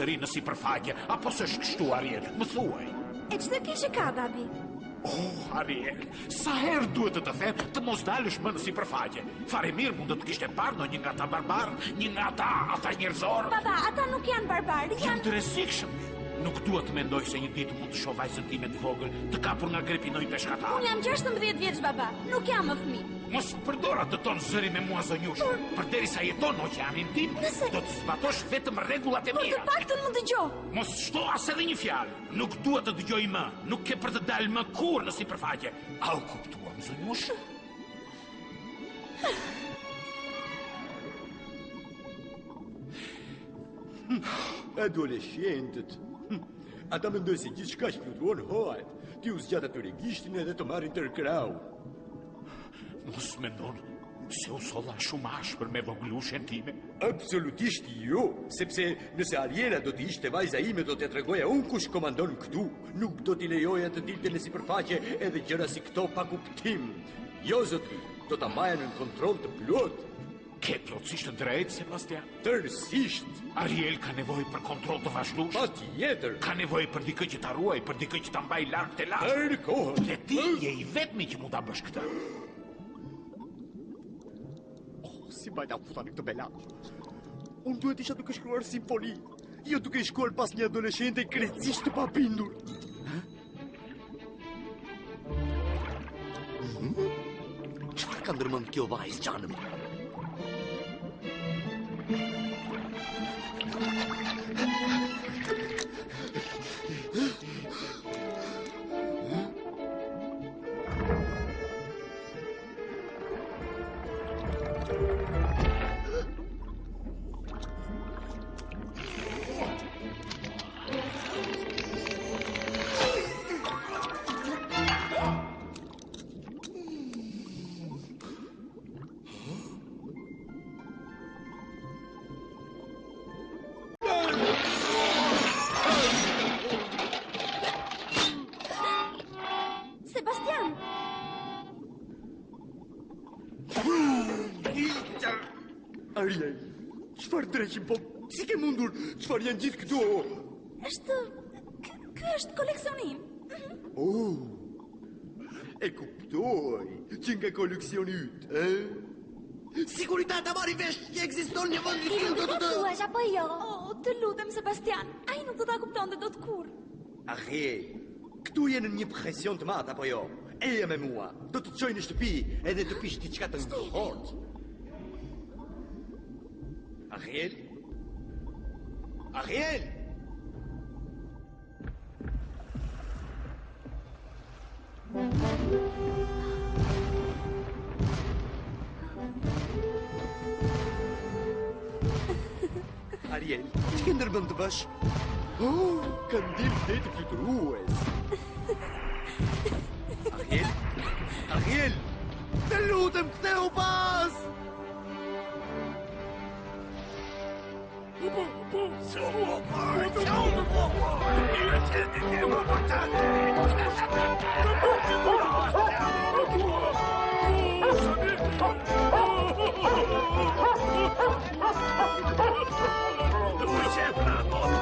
Në sipërfaqe, apo s'është kështu, Ariel? Më thuaj. E ç'të kishe ka, babi? Oh, Ariel, sa herë duhet të them të mos dalësh më në sipërfaqe. Fare mirë mund të kishte parë në një nga ata barbar, një nga ata njerëzor. Baba, ata nuk janë barbar, janë të rrezikshëm. Nuk duhet të mendoj se një ditë mund të shoh vajzën time të vogël të kapur nga grepi në një peshkatar. Unë jam 16 vjeç, baba. Nuk jam më fëmijë. Mos përdor atë ton zëri me mua zonjush. Përderisa jeton në oqeanin tim, do të zbatosh vetëm rregullat e mia. Por të paktën më dëgjoj. Mos shto as edhe një fjalë. Nuk dua të dëgjoj më. Nuk ke për të dalë më kurrë në sipërfaqe. A u kuptuam, zonjush? Adoleshentët. Ata mendoj se gjithçka që fluturon hohet. Ti u zgjat atyre gishtin edhe të marrin tërkrau. Mos mendon se u solla shumë ashpër me voglushen time? Absolutisht jo, sepse nëse Ariela do të ishte vajza ime do t'ja tregoja unë kush komandon këtu. Nuk do t'i lejoja të dilte në sipërfaqe edhe gjëra si këto pa kuptim. Jo, zotri, do ta mbaja në kontroll të plot. Ke plotësisht drejt, Sebastian. Tërësisht. Ariel ka nevojë për kontroll të vazhdueshëm. Patjetër. Ka nevojë për dikë që ta ruaj, për dikë që ta mbaj larg te lart. Kërkohet. Dhe ti je i vetmi që mund ta bësh këtë. Si bajta futani këtë belaq. Unë duhet isha duke shkruar simfoni, jo duke shkuar pas një adoleshente krejtësisht të papindur. Çfarë ka ndërmend kjo vajzë, Xhanëm? Ariel, çfarë dreqim, po si ke mundur? Çfarë janë gjithë këtu? Ky është koleksionim. E kuptoj që nga koleksioni yt, Sigurisht ta marri vesh që ekziston një vend i tillë do të thuash apo jo? Të lutem Sebastian, ai nuk do ta kuptonte dot kurr. Ariel, këtu je në një presion të madh apo jo? Eja me mua, do të të çoj në shtëpi edhe të pish diçka të ngrohtë. Ariel? Ariel? Ariel, që ke ndërmend të bësh? Kandil të fluturues. Ariel? Ariel? Të lutem, ktheu pas! Dove c'è una